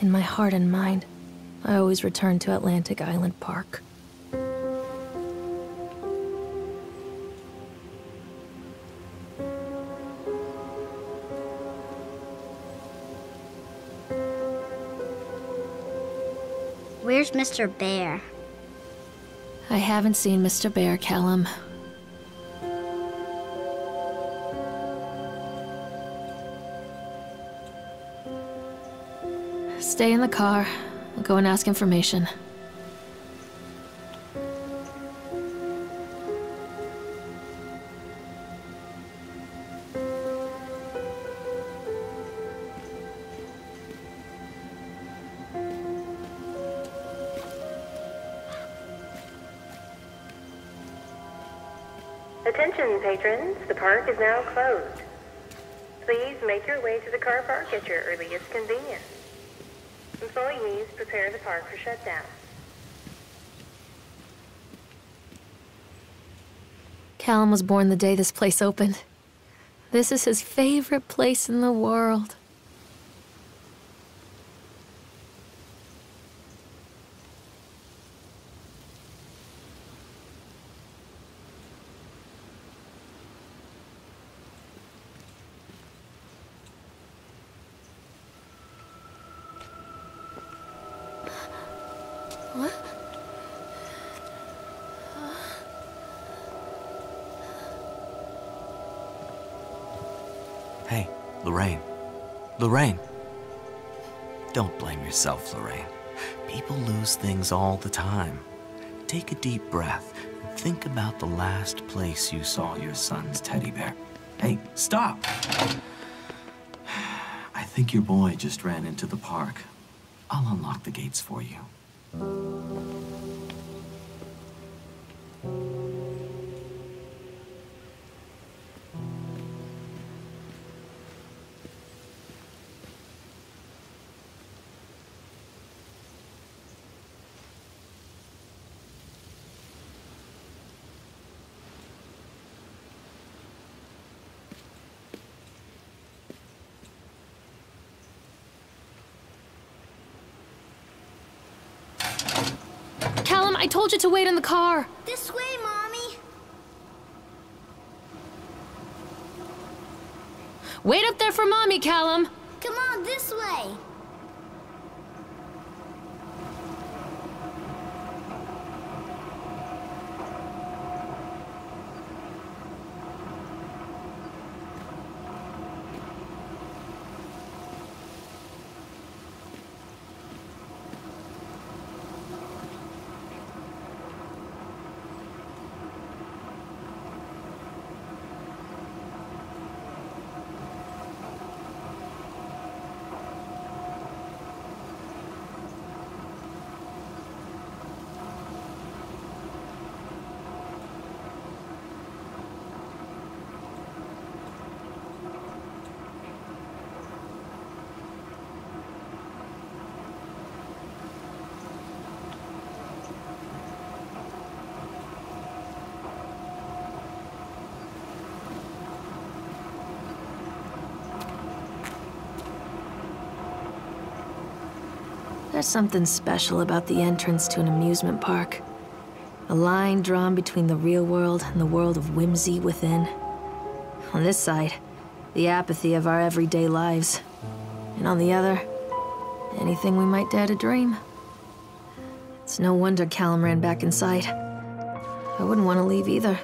In my heart and mind, I always return to Atlantic Island Park. Where's Mr. Bear? I haven't seen Mr. Bear, Callum. Stay in the car. I'll go and ask information. Attention, patrons. The park is now closed. Please make your way to the car park at your earliest convenience. Employees prepare the park for shutdown. Callum was born the day this place opened. This is his favorite place in the world. What? Hey, Lorraine. Lorraine. Don't blame yourself, Lorraine. People lose things all the time. Take a deep breath and think about the last place you saw your son's teddy bear. Hey, stop! I think your boy just ran into the park. I'll unlock the gates for you. Callum, I told you to wait in the car. This way, Mommy. Wait up there for Mommy, Callum. Come on, this way. There's something special about the entrance to an amusement park. A line drawn between the real world and the world of whimsy within. On this side, the apathy of our everyday lives. And on the other, anything we might dare to dream. It's no wonder Callum ran back inside. I wouldn't want to leave either.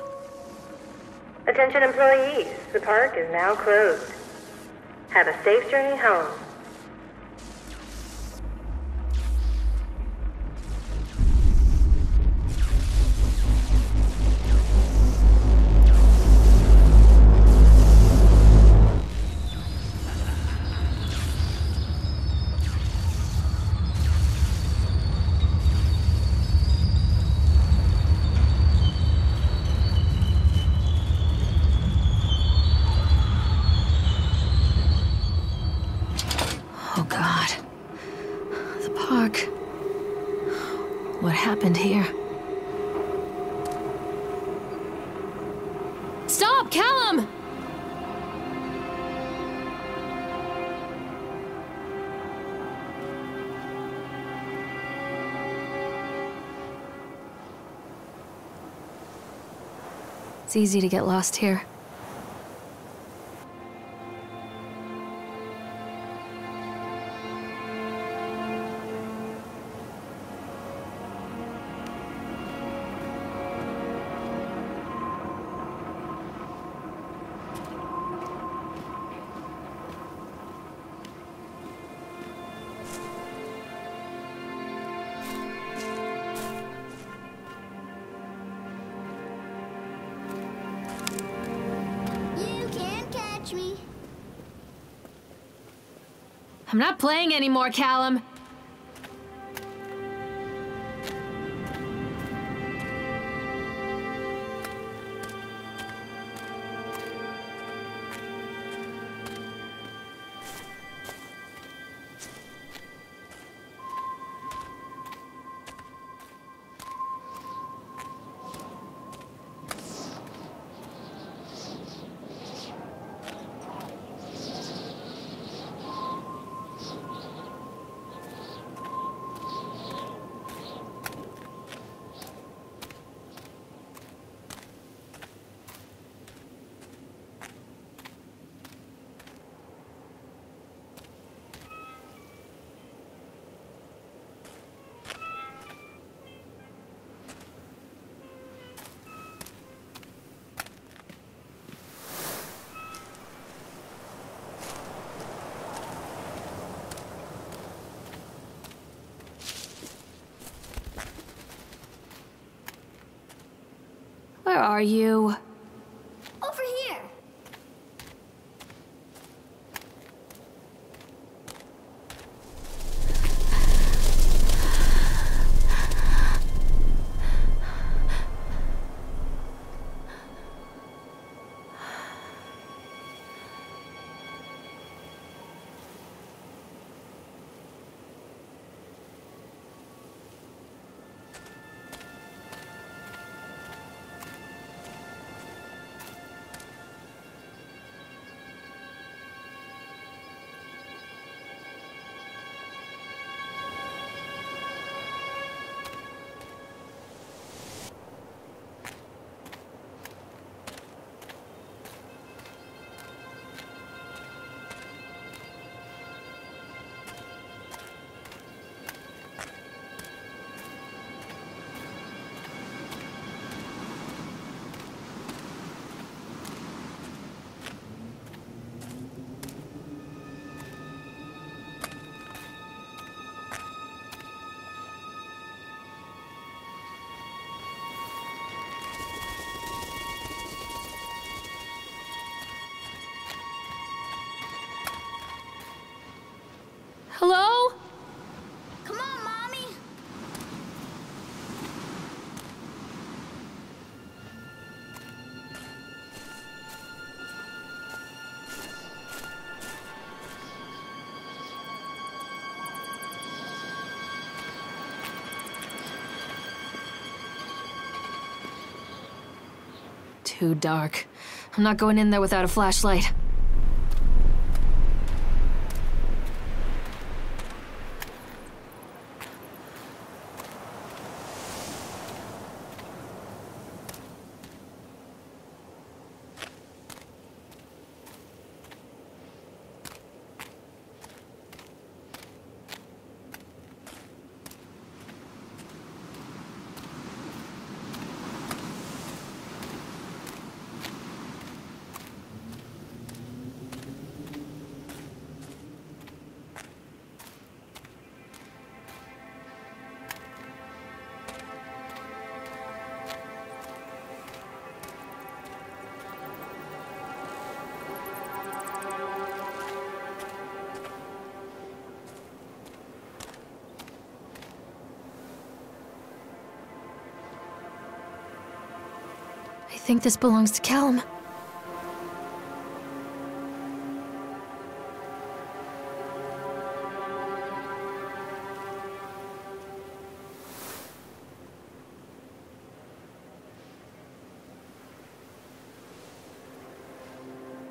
Attention employees, the park is now closed. Have a safe journey home. Oh God. The park. What happened here? Stop, Callum! It's easy to get lost here. You can't catch me. I'm not playing anymore, Callum. Where are you? Over here. Hello? Come on, Mommy. Too dark. I'm not going in there without a flashlight. I think this belongs to Callum.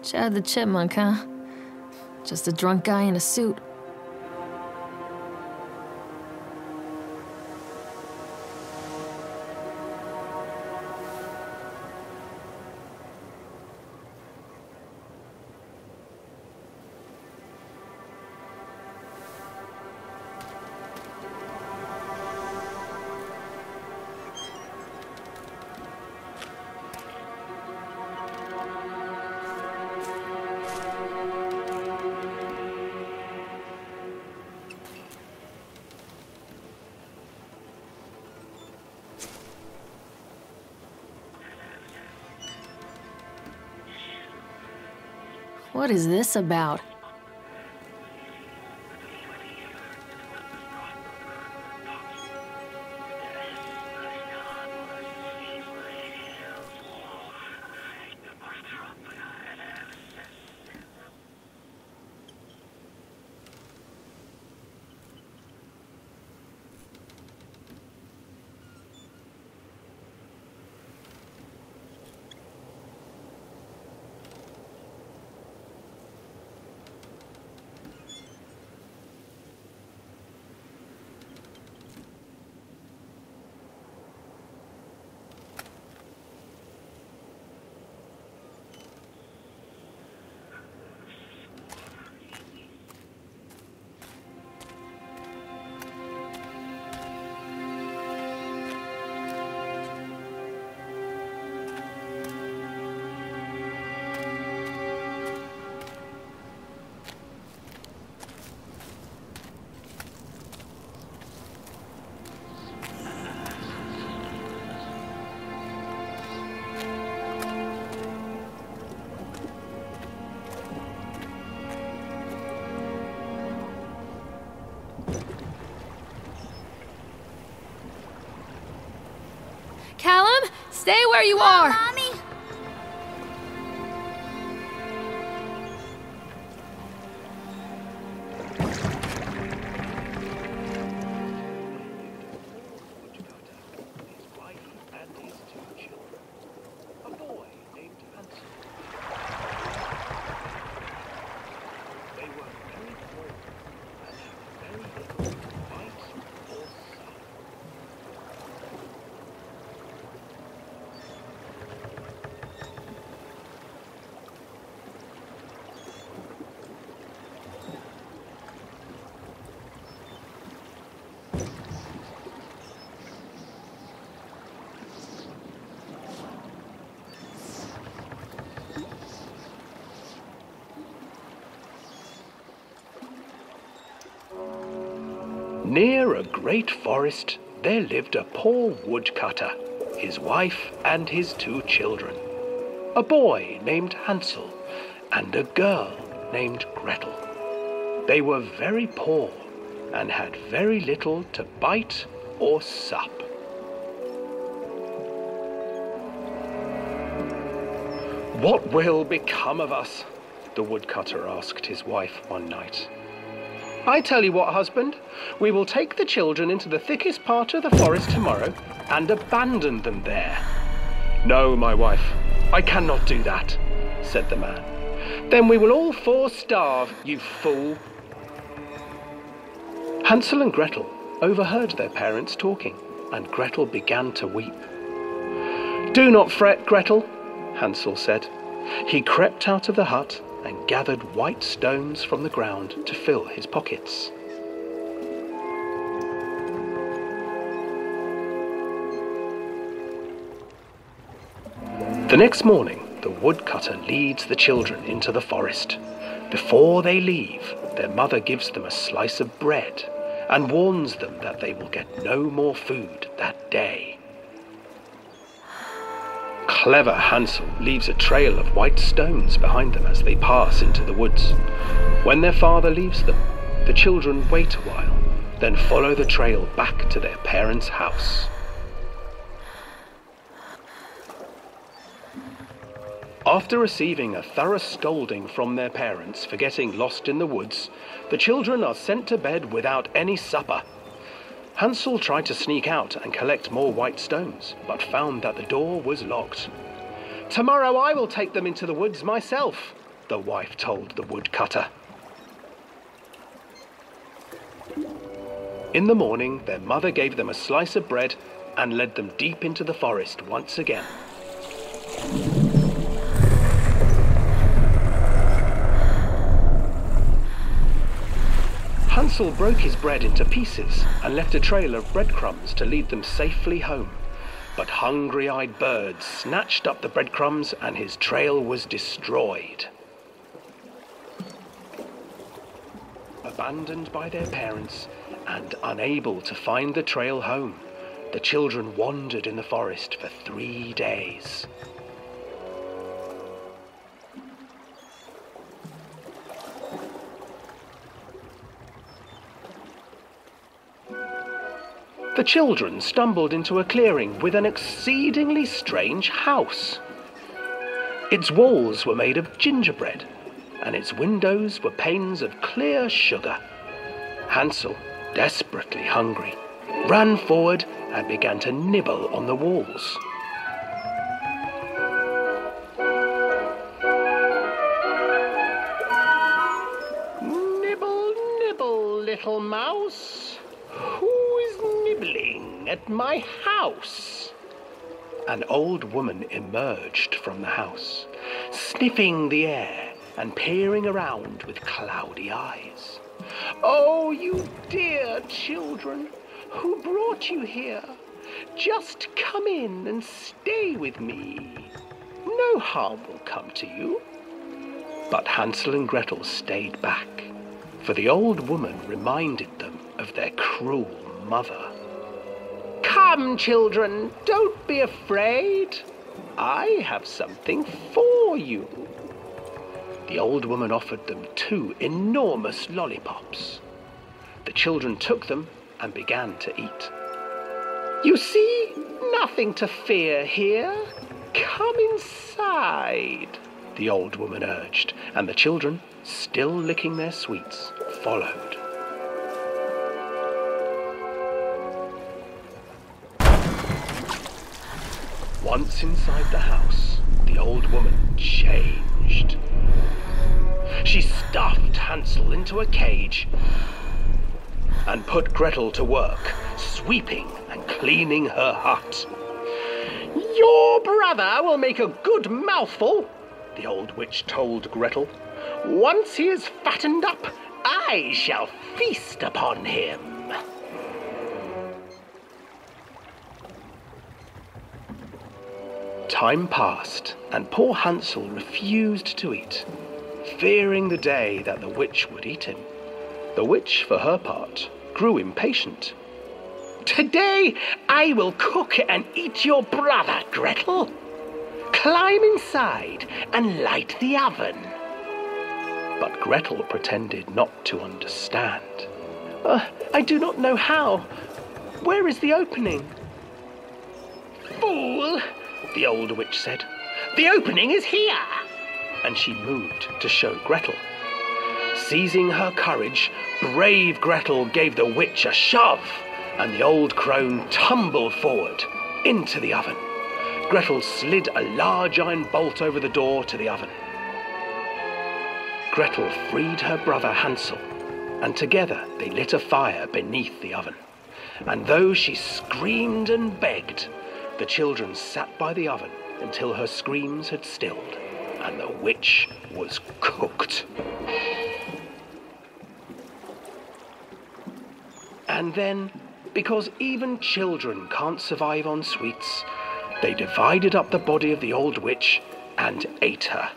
Chad the Chipmunk, huh? Just a drunk guy in a suit. What is this about? Callum, stay where you are! Mommy! His wife and his 2 children. A boy named Hansel. They were very poor and had very little to bite or suck. Near a great forest, there lived a poor woodcutter, his wife and his 2 children. A boy named Hansel and a girl named Gretel. They were very poor and had very little to bite or sup. "What will become of us?" the woodcutter asked his wife one night. "I tell you what, husband, we will take the children into the thickest part of the forest tomorrow and abandon them there." "No, my wife, I cannot do that," said the man. "Then we will all 4 starve, you fool." Hansel and Gretel overheard their parents talking, and Gretel began to weep. "Do not fret, Gretel," Hansel said. He crept out of the hut and gathered white stones from the ground to fill his pockets. The next morning, the woodcutter leads the children into the forest. Before they leave, their mother gives them a slice of bread and warns them that they will get no more food that day. Clever Hansel leaves a trail of white stones behind them as they pass into the woods. When their father leaves them, the children wait a while, then follow the trail back to their parents' house. After receiving a thorough scolding from their parents for getting lost in the woods, the children are sent to bed without any supper. Hansel tried to sneak out and collect more white stones, but found that the door was locked. "Tomorrow I will take them into the woods myself," the wife told the woodcutter. In the morning, their mother gave them a slice of bread and led them deep into the forest once again. Hansel broke his bread into pieces and left a trail of breadcrumbs to lead them safely home. But hungry-eyed birds snatched up the breadcrumbs and his trail was destroyed. abandoned by their parents and unable to find the trail home, the children wandered in the forest for 3 days. The children stumbled into a clearing with an exceedingly strange house. Its walls were made of gingerbread, and its windows were panes of clear sugar. Hansel, desperately hungry, ran forward and began to nibble on the walls. Nibble, nibble, little mouse. Who is nibbling at my house? An old woman emerged from the house, sniffing the air and peering around with cloudy eyes. Oh, you dear children, who brought you here? Just come in and stay with me. No harm will come to you. But Hansel and Gretel stayed back, for the old woman reminded them of their cruel mother. Come, children, don't be afraid. I have something for you. The old woman offered them 2 enormous lollipops. The children took them and began to eat. You see, nothing to fear here. Come inside, the old woman urged, and the children, still licking their sweets, followed. Once inside the house, the old woman changed. She stuffed Hansel into a cage and put Gretel to work, sweeping and cleaning her hut. Your brother will make a good mouthful, the old witch told Gretel. Once he is fattened up, I shall feast upon him. Time passed, and poor Hansel refused to eat, fearing the day that the witch would eat him. The witch, for her part, grew impatient. Today I will cook and eat your brother, Gretel. Climb inside and light the oven. But Gretel pretended not to understand. I do not know how. Where is the opening? Fool, the old witch said. The opening is here. And she moved to show Gretel. Seizing her courage, brave Gretel gave the witch a shove, and the old crone tumbled forward into the oven. Gretel slid a large iron bolt over the door to the oven. Gretel freed her brother Hansel, and together they lit a fire beneath the oven. And though she screamed and begged, the children sat by the oven until her screams had stilled, and the witch was cooked. And then, because even children can't survive on sweets, they divided up the body of the old witch and ate her.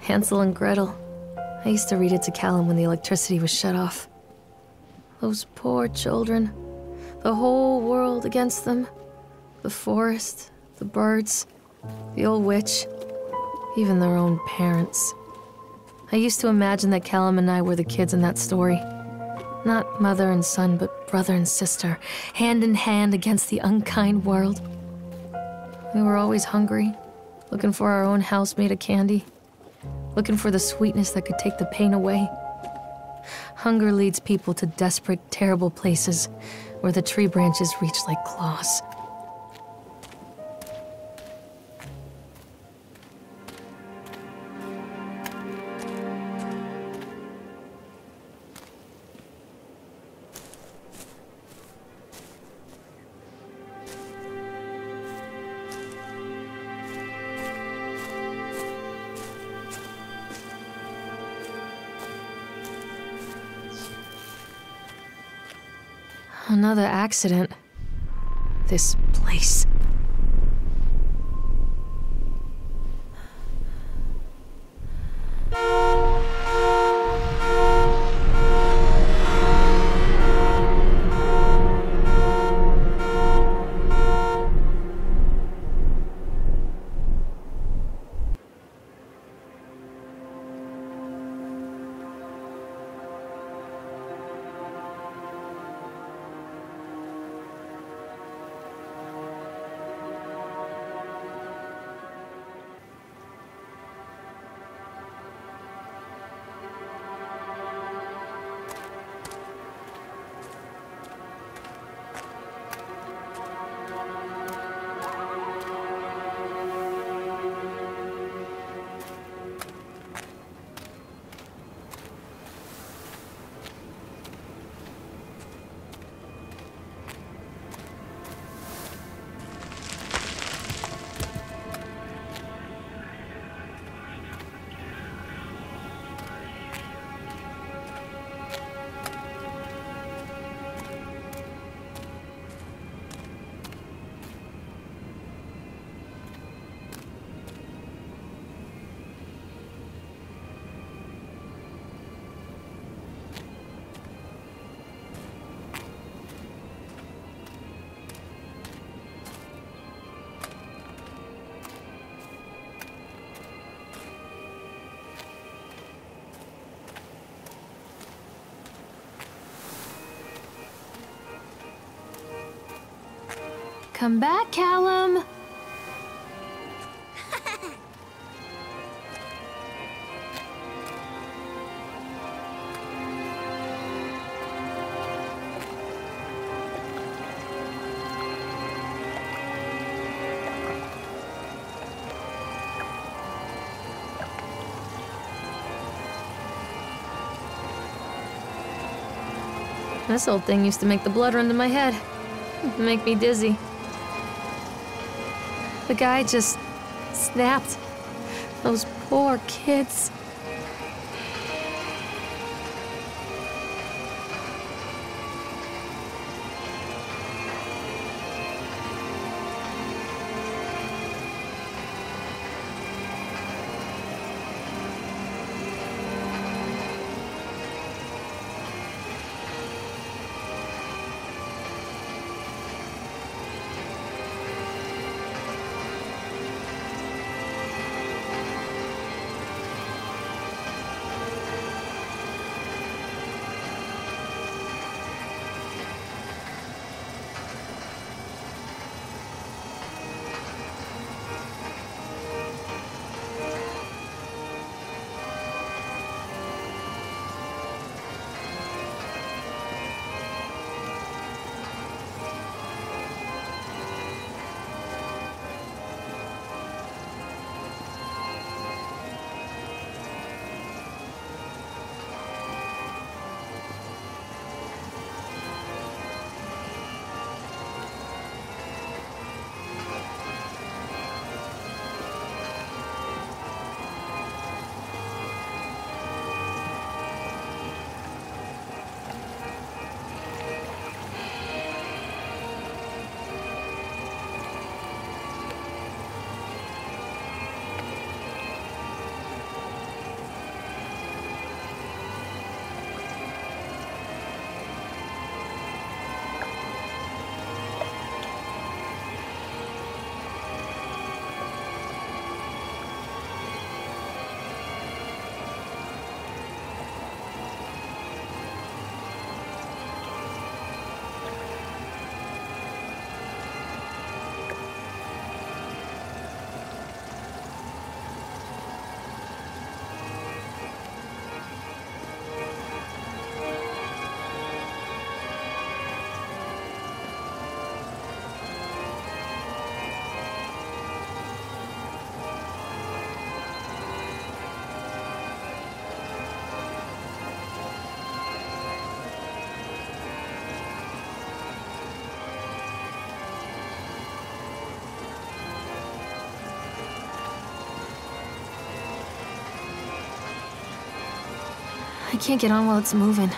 Hansel and Gretel. I used to read it to Callum when the electricity was shut off. Those poor children. The whole world against them. The forest, the birds, The old witch. Even their own parents. I used to imagine that Callum and I were the kids in that story. Not mother and son, but brother and sister, hand in hand against the unkind world. We were always hungry, looking for our own house made of candy, looking for the sweetness that could take the pain away. Hunger leads people to desperate, terrible places where the tree branches reach like claws. Another accident. This place. Come back, Callum. This old thing used to make the blood run to my head. Make me dizzy. The guy just snapped. Those poor kids. can't get on while it's moving.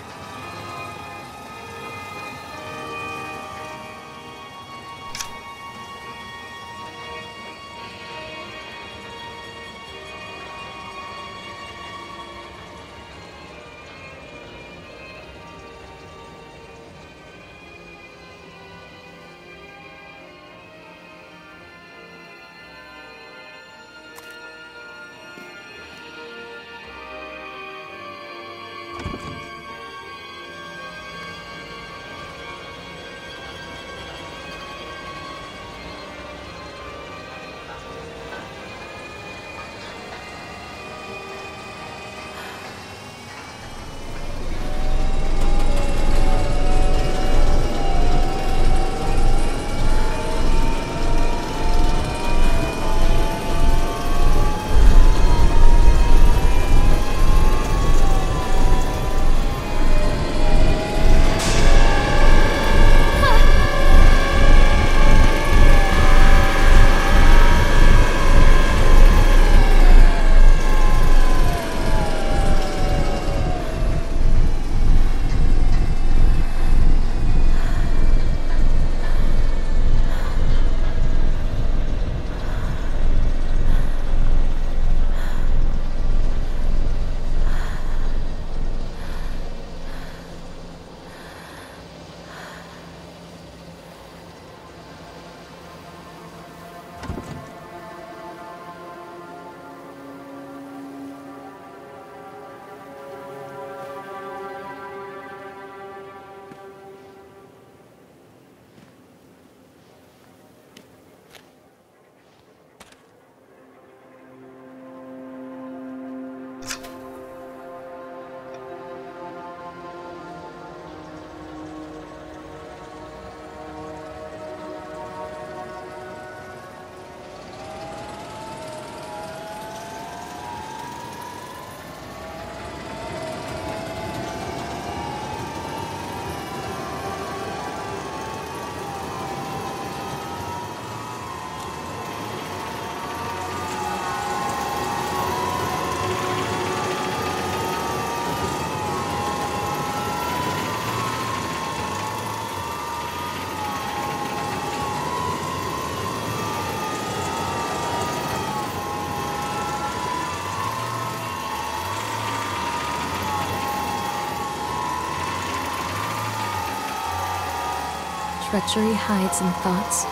Treachery hides in thoughts.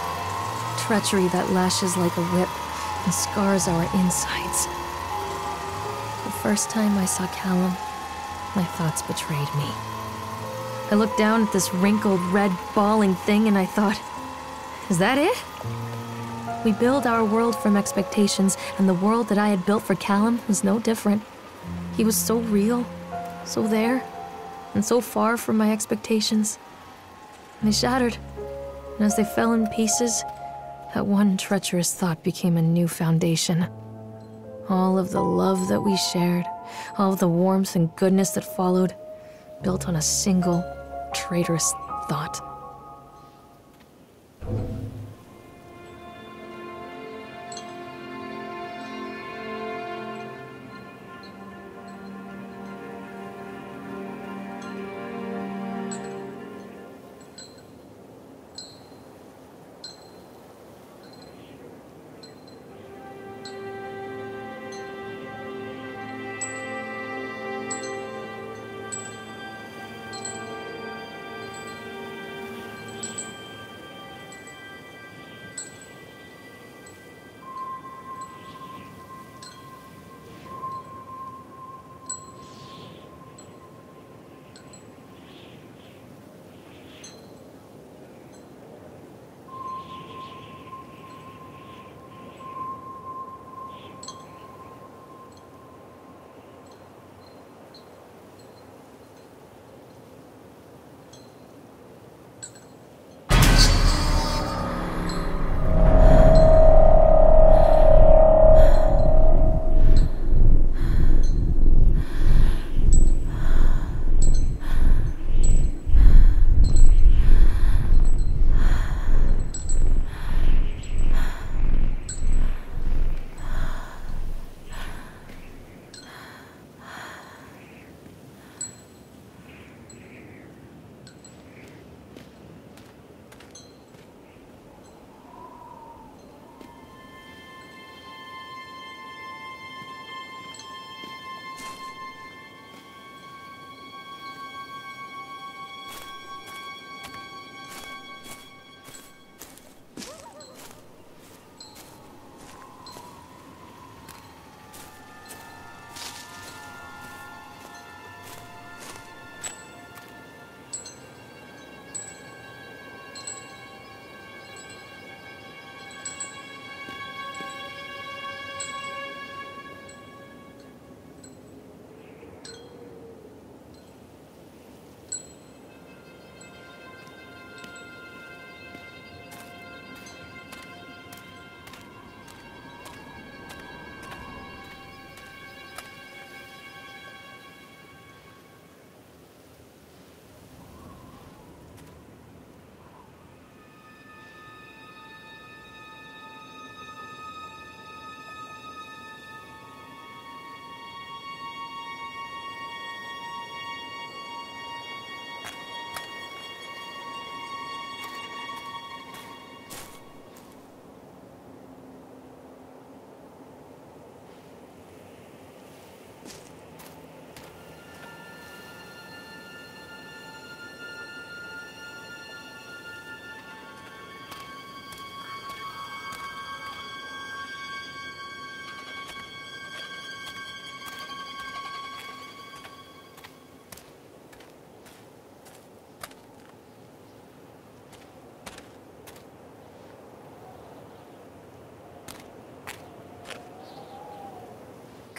Treachery that lashes like a whip and scars our insides. The first time I saw Callum, my thoughts betrayed me. I looked down at this wrinkled, red, bawling thing and I thought, is that it? We build our world from expectations, and the world that I had built for Callum was no different. He was so real, so there, and so far from my expectations. And they shattered, and as they fell in pieces, that one treacherous thought became a new foundation. All of the love that we shared, all of the warmth and goodness that followed, built on a single, traitorous thought.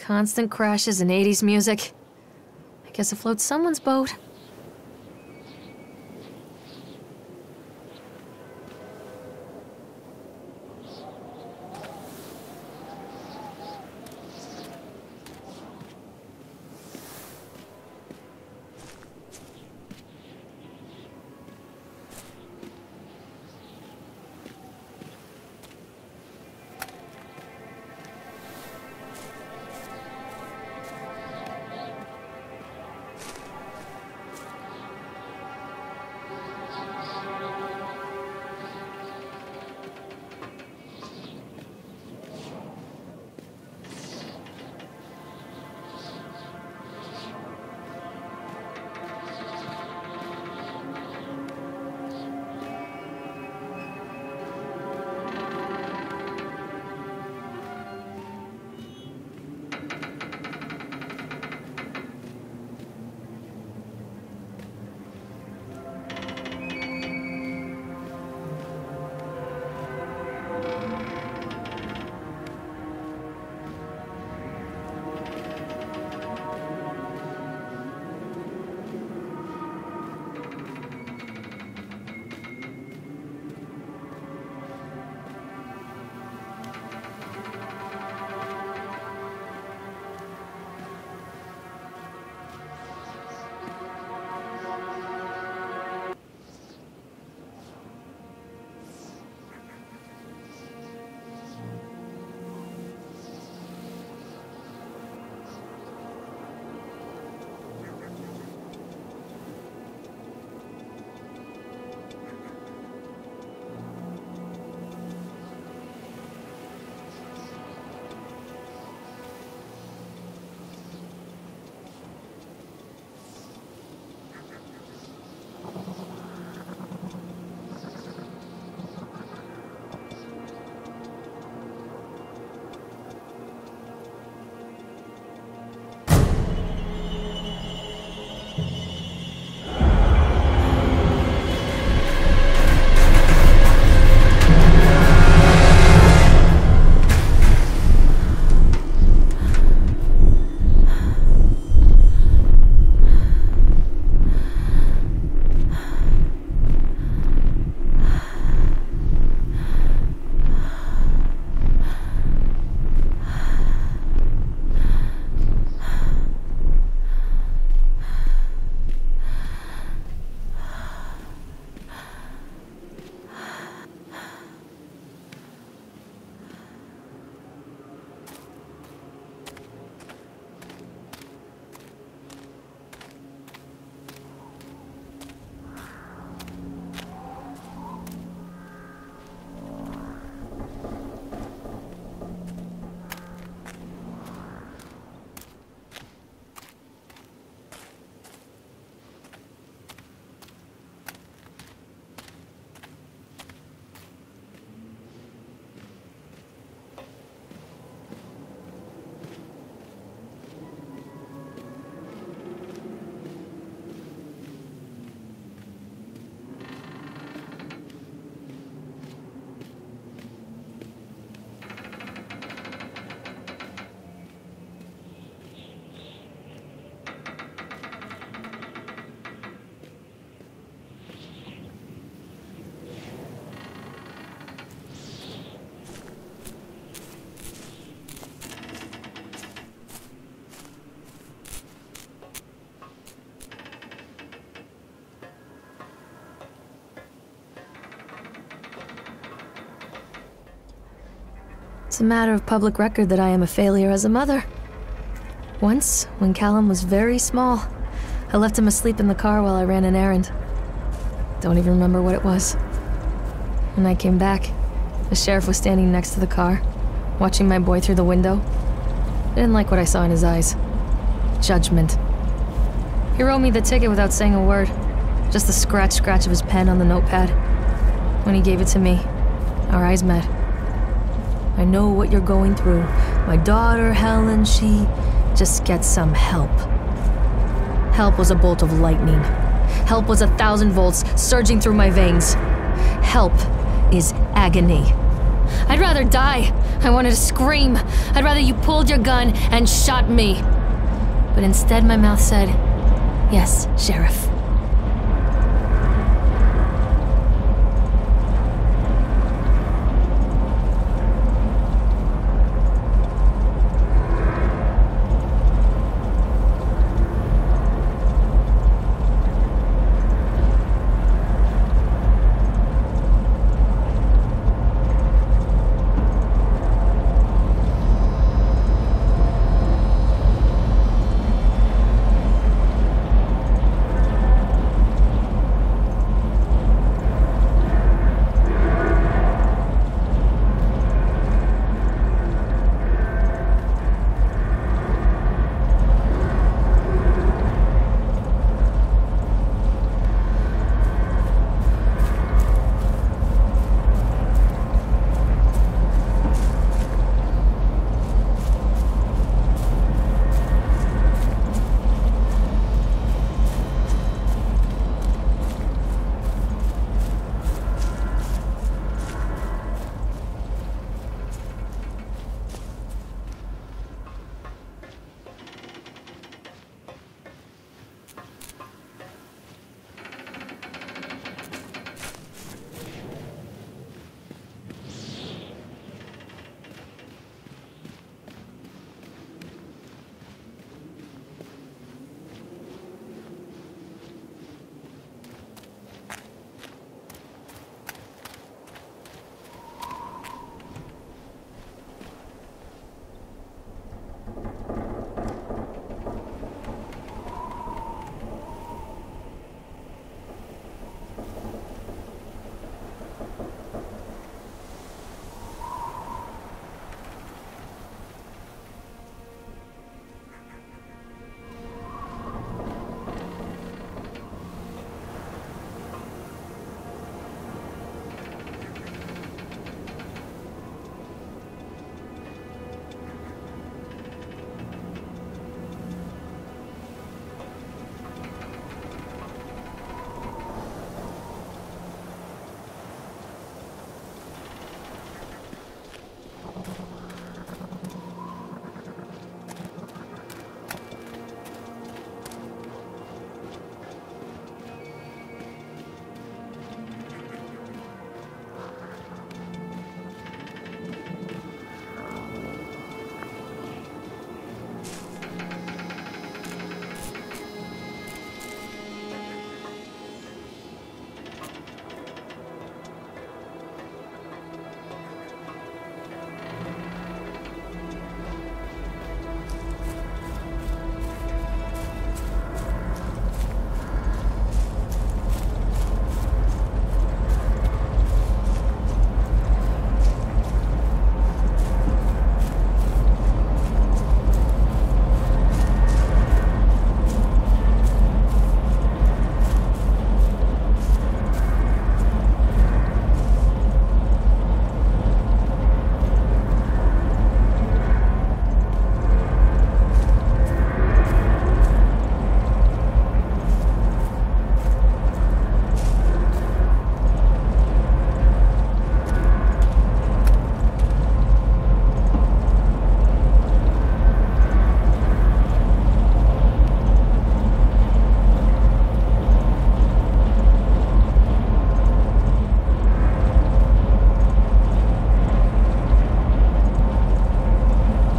Constant crashes and 80s music. I guess it floats someone's boat. It's a matter of public record that I am a failure as a mother. Once, when Callum was very small, I left him asleep in the car while I ran an errand. Don't even remember what it was. When I came back, the sheriff was standing next to the car, watching my boy through the window. I didn't like what I saw in his eyes. Judgment. He wrote me the ticket without saying a word, just the scratch of his pen on the notepad. When he gave it to me, our eyes met. I know what you're going through. My daughter, Helen, she just gets some help. Help was a bolt of lightning. Help was 1,000 volts surging through my veins. Help is agony. I'd rather die. I wanted to scream. I'd rather you pulled your gun and shot me. But instead my mouth said, "Yes, Sheriff."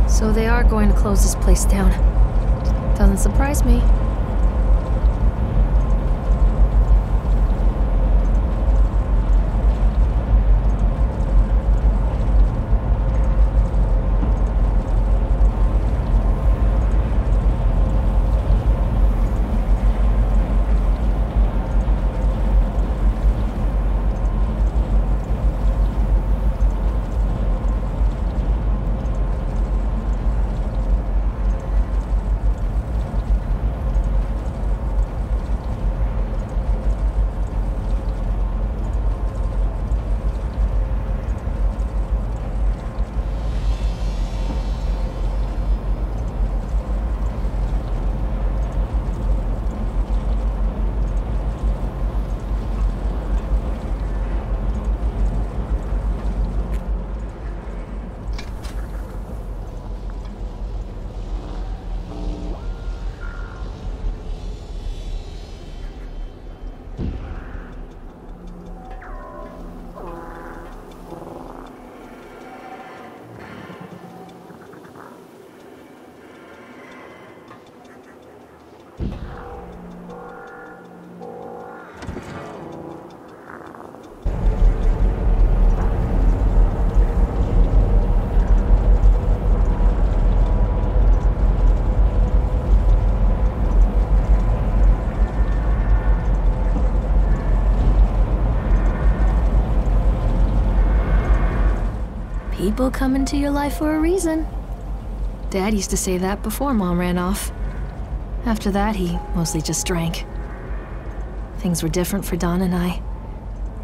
So they are going to close this place down. Doesn't surprise me. People come into your life for a reason. Dad used to say that before Mom ran off. After that, he mostly just drank. Things were different for Don and I.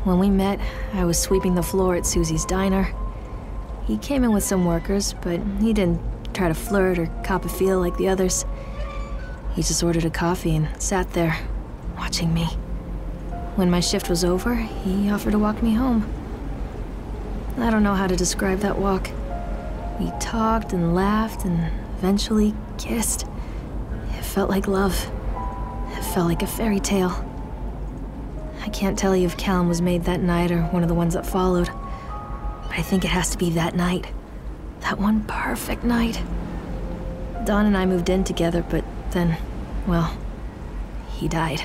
When we met, I was sweeping the floor at Susie's diner. He came in with some workers, but he didn't try to flirt or cop a feel like the others. He just ordered a coffee and sat there, watching me. When my shift was over, he offered to walk me home. I don't know how to describe that walk. We talked and laughed and eventually kissed. It felt like love. It felt like a fairy tale. I can't tell you if Callum was made that night or one of the ones that followed, but I think it has to be that night. That one perfect night. Don and I moved in together, but then, well, he died.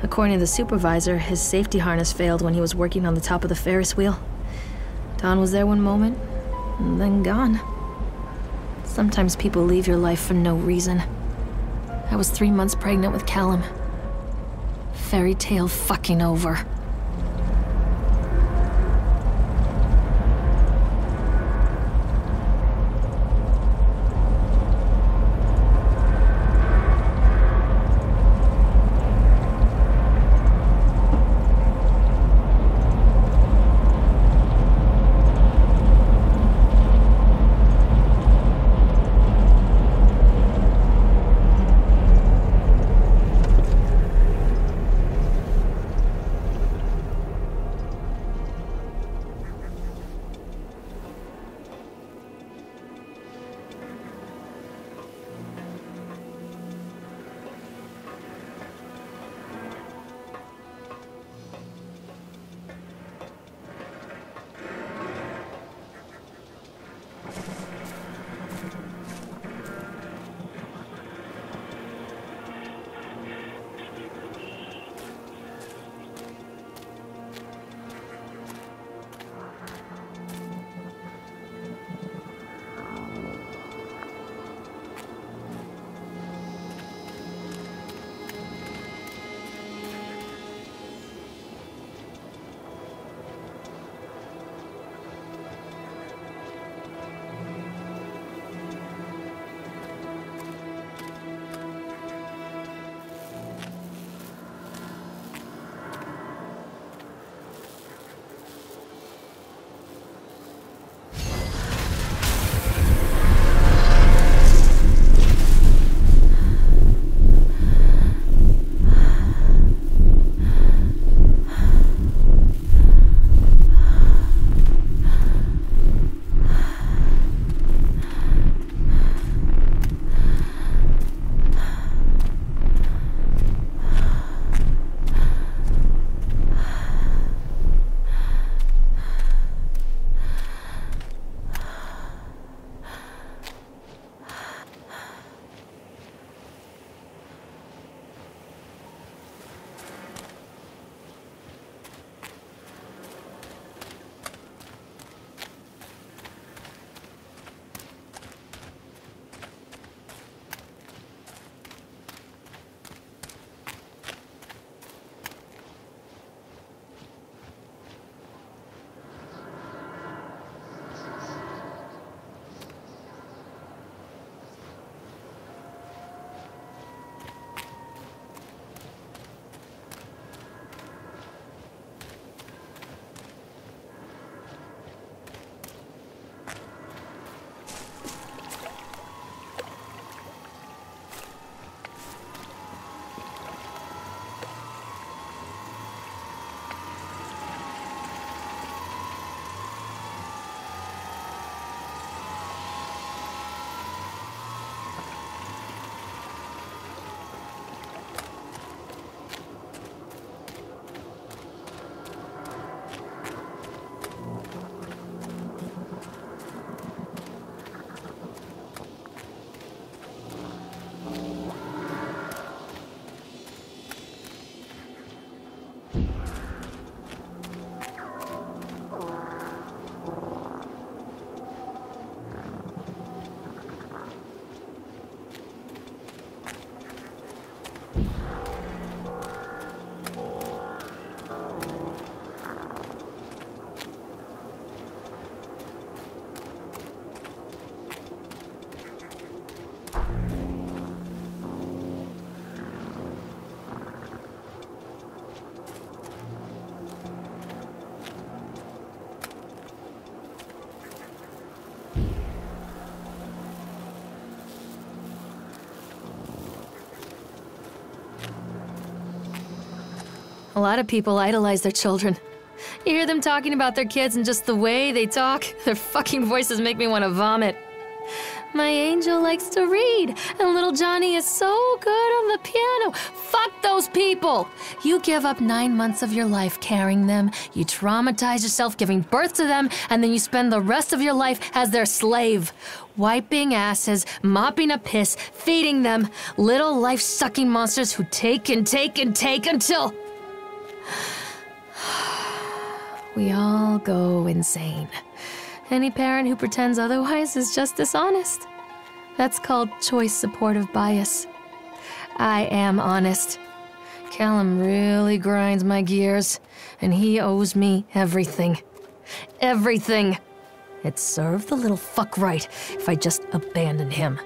According to the supervisor, his safety harness failed when he was working on the top of the Ferris wheel. Don was there one moment, and then gone. Sometimes people leave your life for no reason. I was 3 months pregnant with Callum. Fairy tale fucking over. A lot of people idolize their children. You hear them talking about their kids and just the way they talk, their fucking voices make me want to vomit. My angel likes to read, and little Johnny is so good on the piano. Fuck those people! You give up 9 months of your life carrying them, you traumatize yourself giving birth to them, and then you spend the rest of your life as their slave. Wiping asses, mopping up piss, feeding them. Little life-sucking monsters who take and take and take until... we all go insane. Any parent who pretends otherwise is just dishonest. That's called choice supportive bias. I am honest. Callum really grinds my gears, and he owes me everything. Everything. It'd serve the little fuck right if I just abandoned him.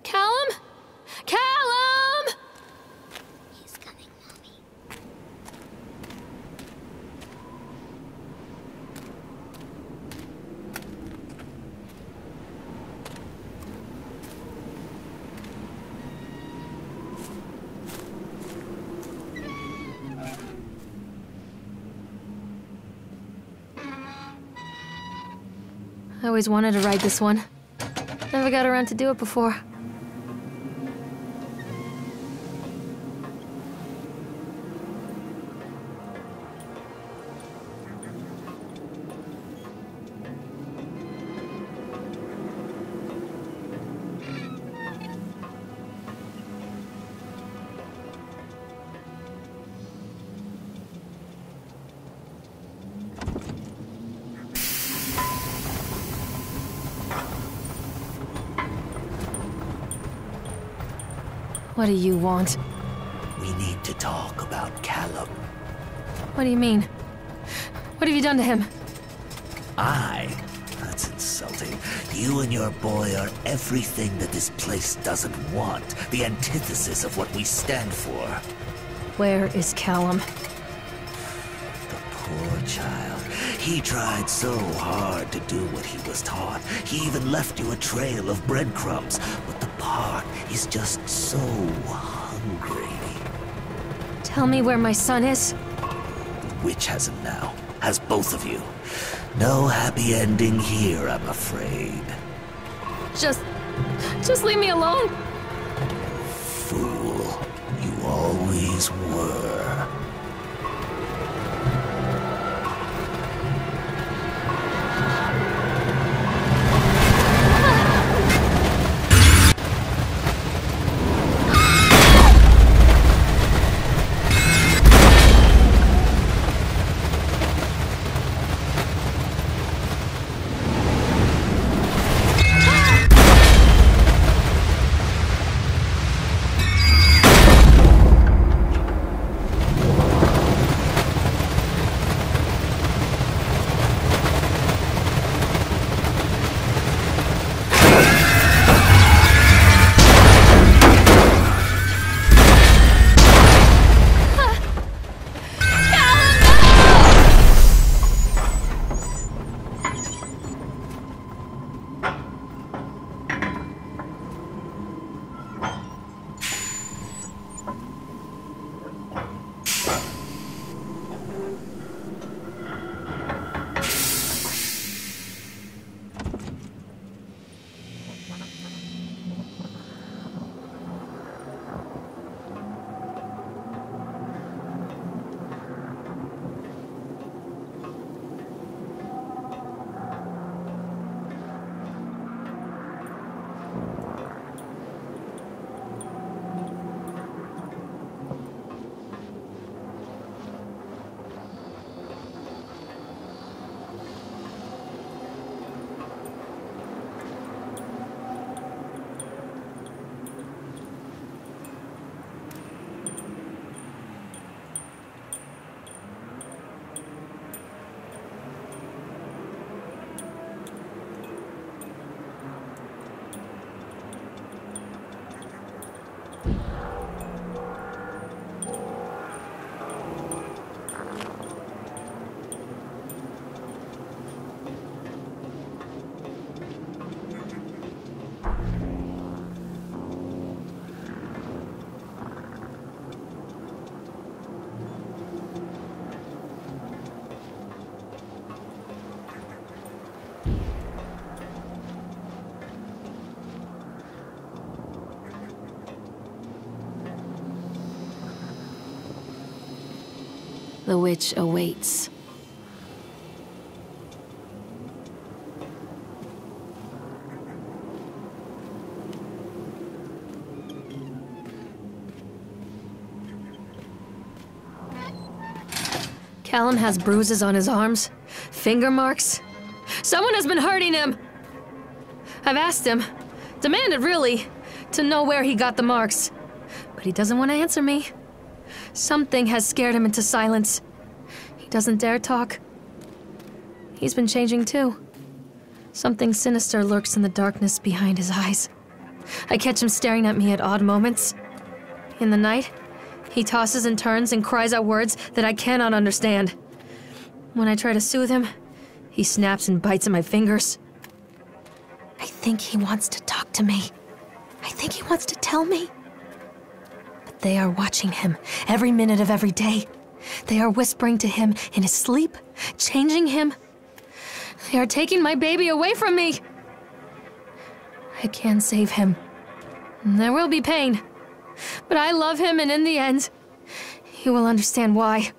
Callum? Callum! He's coming, Mommy. I always wanted to ride this one. Never got around to do it before. What do you want? We need to talk about Callum. What do you mean? What have you done to him? That's insulting. You and your boy are everything that this place doesn't want. The antithesis of what we stand for. Where is Callum? The poor child. He tried so hard to do what he was taught. He even left you a trail of breadcrumbs. But the park is just so hungry. Tell me where my son is. The witch has him now. Has both of you. No happy ending here, I'm afraid. Just leave me alone. Fool. You always were. The witch awaits. Callum has bruises on his arms, finger marks. Someone has been hurting him! I've asked him, demanded really, to know where he got the marks. But he doesn't want to answer me. Something has scared him into silence. He doesn't dare talk. He's been changing too. Something sinister lurks in the darkness behind his eyes. I catch him staring at me at odd moments. In the night, he tosses and turns and cries out words that I cannot understand. When I try to soothe him, he snaps and bites at my fingers. I think he wants to talk to me. I think he wants to tell me. But they are watching him every minute of every day. They are whispering to him in his sleep, changing him. They are taking my baby away from me. I can save him. There will be pain. But I love him, and in the end, you will understand why.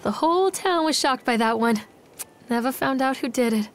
The whole town was shocked by that one. Never found out who did it.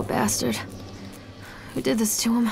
Bastard. Who did this to him?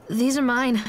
These are mine.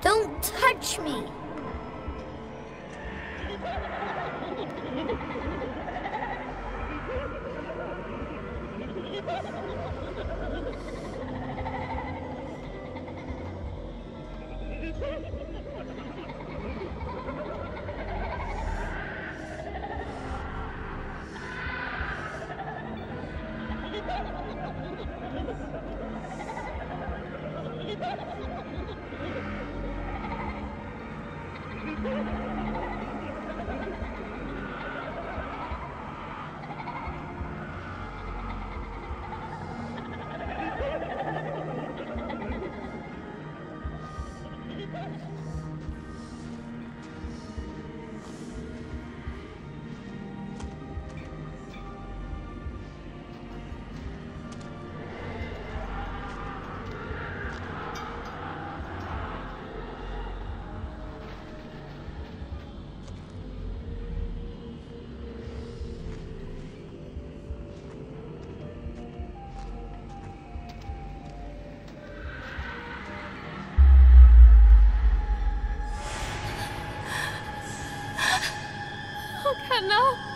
Don't touch me! No.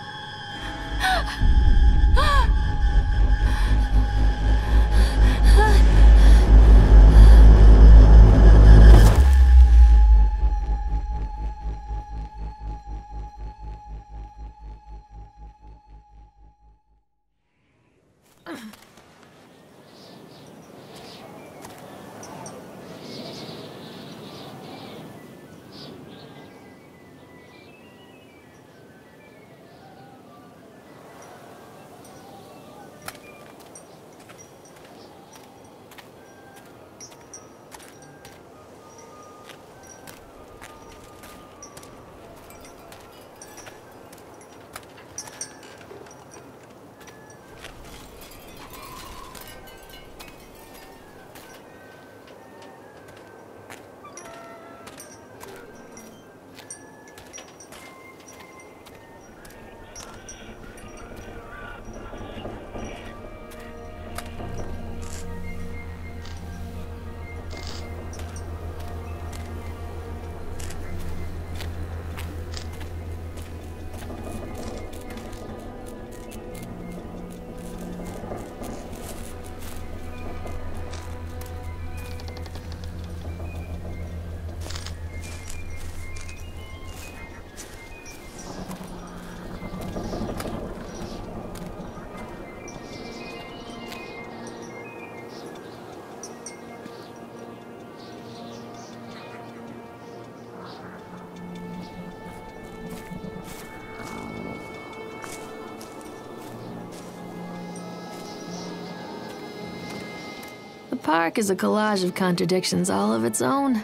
park is a collage of contradictions all of its own.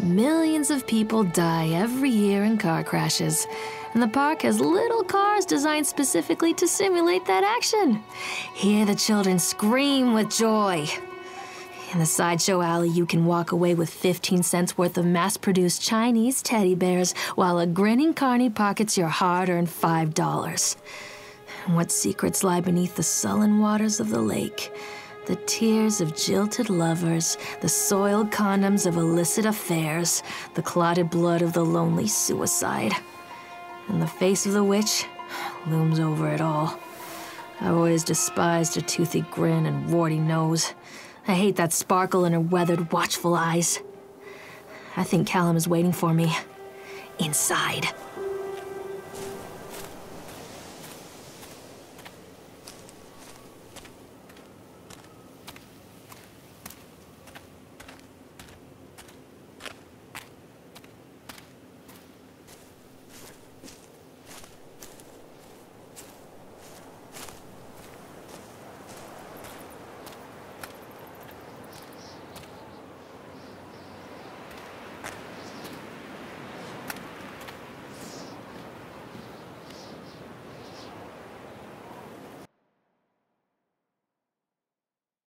Millions of people die every year in car crashes, and the park has little cars designed specifically to simulate that action. Hear the children scream with joy. In the sideshow alley, you can walk away with 15 cents worth of mass-produced Chinese teddy bears while a grinning carny pockets your hard-earned $5. And what secrets lie beneath the sullen waters of the lake? The tears of jilted lovers, the soiled condoms of illicit affairs, the clotted blood of the lonely suicide. And the face of the witch looms over it all. I've always despised her toothy grin and warty nose. I hate that sparkle in her weathered, watchful eyes. I think Callum is waiting for me. Inside.